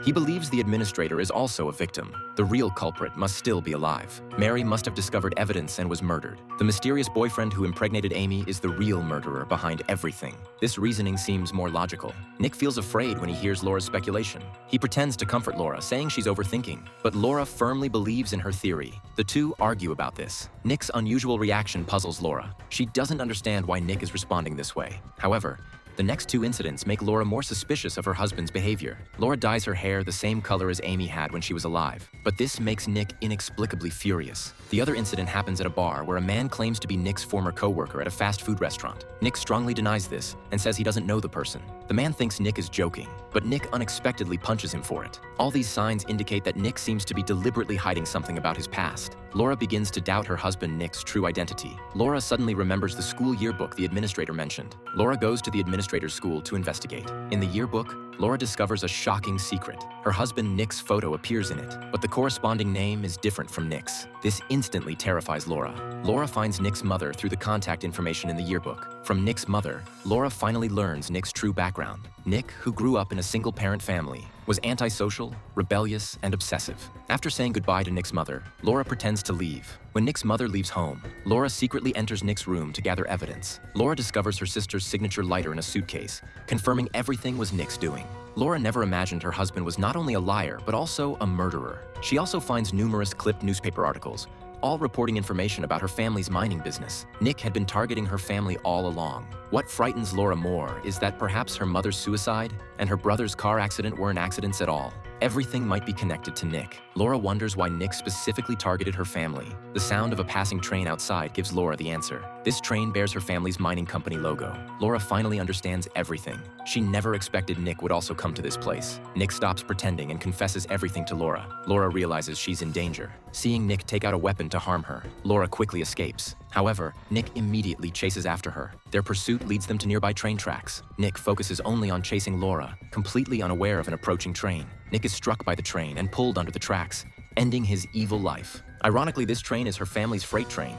He believes the administrator is also a victim. The real culprit must still be alive. Mary must have discovered evidence and was murdered. The mysterious boyfriend who impregnated Amy is the real murderer behind everything. This reasoning seems more logical. Nick feels afraid when he hears Laura's speculation. He pretends to comfort Laura, saying she's overthinking, but Laura firmly believes in her theory. The two argue about this. Nick's unusual reaction puzzles Laura. She doesn't understand why Nick is responding this way. However, the next two incidents make Laura more suspicious of her husband's behavior. Laura dyes her hair the same color as Amy had when she was alive, but this makes Nick inexplicably furious. The other incident happens at a bar where a man claims to be Nick's former co-worker at a fast food restaurant. Nick strongly denies this and says he doesn't know the person. The man thinks Nick is joking, but Nick unexpectedly punches him for it. All these signs indicate that Nick seems to be deliberately hiding something about his past. Laura begins to doubt her husband Nick's true identity. Laura suddenly remembers the school yearbook the administrator mentioned. Laura goes to the administrator's school to investigate. In the yearbook, Laura discovers a shocking secret. Her husband Nick's photo appears in it, but the corresponding name is different from Nick's. This instantly terrifies Laura. Laura finds Nick's mother through the contact information in the yearbook. From Nick's mother, Laura finally learns Nick's true background. Nick, who grew up in a single-parent family, was antisocial, rebellious, and obsessive. After saying goodbye to Nick's mother, Laura pretends to leave. When Nick's mother leaves home, Laura secretly enters Nick's room to gather evidence. Laura discovers her sister's signature lighter in a suitcase, confirming everything was Nick's doing. Laura never imagined her husband was not only a liar, but also a murderer. She also finds numerous clipped newspaper articles, all reporting information about her family's mining business. Nick had been targeting her family all along. What frightens Laura more is that perhaps her mother's suicide and her brother's car accident weren't accidents at all. Everything might be connected to Nick. Laura wonders why Nick specifically targeted her family. The sound of a passing train outside gives Laura the answer. This train bears her family's mining company logo. Laura finally understands everything. She never expected Nick would also come to this place. Nick stops pretending and confesses everything to Laura. Laura realizes she's in danger. Seeing Nick take out a weapon to harm her, Laura quickly escapes. However, Nick immediately chases after her. Their pursuit leads them to nearby train tracks. Nick focuses only on chasing Laura, completely unaware of an approaching train. Nick is struck by the train and pulled under the tracks, ending his evil life. Ironically, this train is her family's freight train.